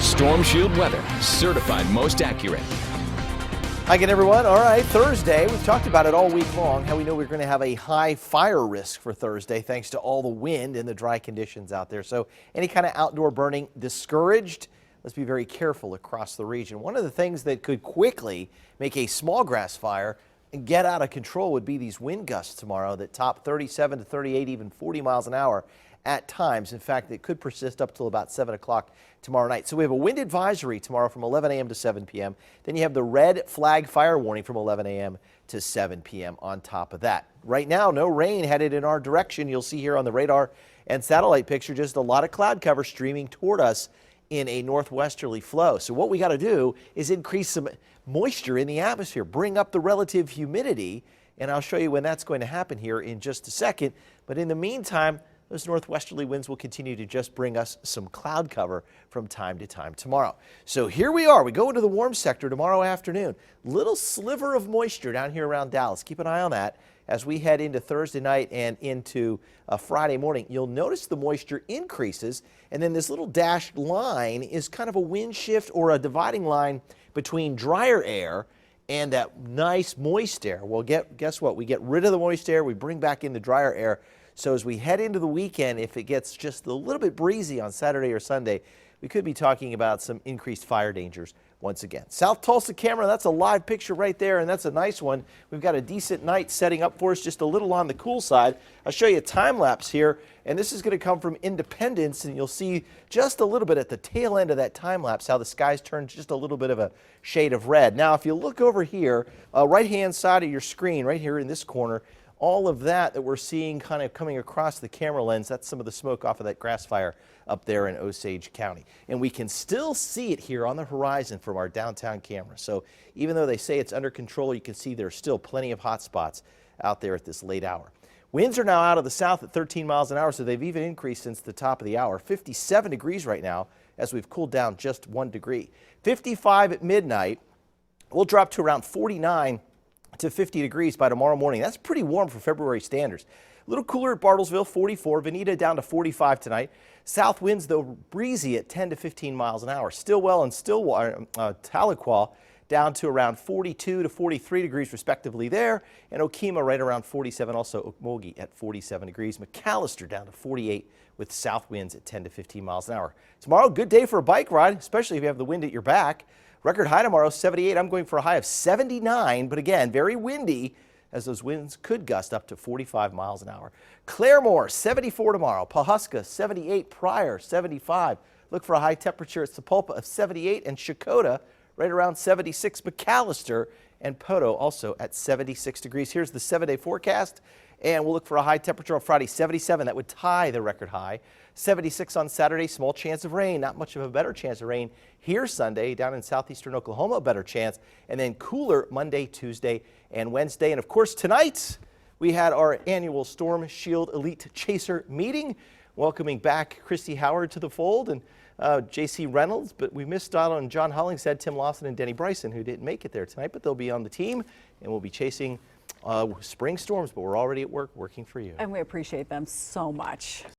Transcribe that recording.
Stormshield weather, certified most accurate. Hi again, everyone. All right, Thursday. We've talked about it all week long, how we know we're going to have a high fire risk for Thursday thanks to all the wind and the dry conditions out there. So any kind of outdoor burning discouraged. Let's be very careful across the region. One of the things that could quickly make a small grass fire and get out of control would be these wind gusts tomorrow that top 37 to 38, even 40 miles an hour at times. In fact, it could persist up till about 7 o'clock tomorrow night. So we have a wind advisory tomorrow from 11 a.m. to 7 p.m. Then you have the red flag fire warning from 11 a.m. to 7 p.m. on top of that. Right now, no rain headed in our direction. You'll see here on the radar and satellite picture just a lot of cloud cover streaming toward us in a northwesterly flow. So what we got to do is increase some moisture in the atmosphere, bring up the relative humidity, and I'll show you when that's going to happen here in just a second. But in the meantime, those northwesterly winds will continue to just bring us some cloud cover from time to time tomorrow. So here we are. We go into the warm sector tomorrow afternoon. Little sliver of moisture down here around Dallas. Keep an eye on that as we head into Thursday night and into Friday morning. You'll notice the moisture increases, and then this little dashed line is kind of a wind shift or a dividing line between drier air and that nice moist air. Well, guess what? We get rid of the moist air. We bring back in the drier air. So as we head into the weekend, if it gets just a little bit breezy on Saturday or Sunday, we could be talking about some increased fire dangers once again. South Tulsa camera, that's a live picture right there, and that's a nice one. We've got a decent night setting up for us, just a little on the cool side. I'll show you a time lapse here, and this is going to come from Independence, and you'll see just a little bit at the tail end of that time lapse how the skies turn just a little bit of a shade of red. Now, if you look over here, right-hand side of your screen, right here in this corner, all of that we're seeing kind of coming across the camera lens, that's some of the smoke off of that grass fire up there in Osage County. And we can still see it here on the horizon from our downtown camera. So even though they say it's under control, you can see there's still plenty of hot spots out there at this late hour. Winds are now out of the south at 13 miles an hour, so they've even increased since the top of the hour. 57 degrees right now as we've cooled down just 1 degree. 55 at midnight. We'll drop to around 49 to 50 degrees by tomorrow morning. That's pretty warm for February standards. A little cooler at Bartlesville, 44. Veneta down to 45 tonight. South winds, though, breezy at 10 to 15 miles an hour. Stillwell and Stillwater, Tahlequah down to around 42 to 43 degrees respectively there. And Okemah right around 47. Also Okmulgee at 47 degrees. McAllister down to 48 with south winds at 10 to 15 miles an hour. Tomorrow, good day for a bike ride, especially if you have the wind at your back. Record high tomorrow, 78. I'm going for a high of 79, but again, very windy as those winds could gust up to 45 miles an hour. Claremore, 74 tomorrow. Pawhuska, 78. Pryor, 75. Look for a high temperature at Sapulpa of 78, and Shakota right around 76. McAllister and Poto also at 76 degrees. Here's the 7-day forecast, and we'll look for a high temperature on Friday, 77. That would tie the record high. 76 on Saturday, small chance of rain, not much of a better chance of rain here Sunday. Down in southeastern Oklahoma, a better chance, and then cooler Monday, Tuesday, and Wednesday. And of course, tonight we had our annual Stormshield Elite Chaser meeting, welcoming back Christy Howard to the fold and J.C. Reynolds, but we missed out on John Hollingshead, Tim Lawson, and Denny Bryson, who didn't make it there tonight, but they'll be on the team, and we'll be chasing spring storms, but we're already at work working for you. And we appreciate them so much.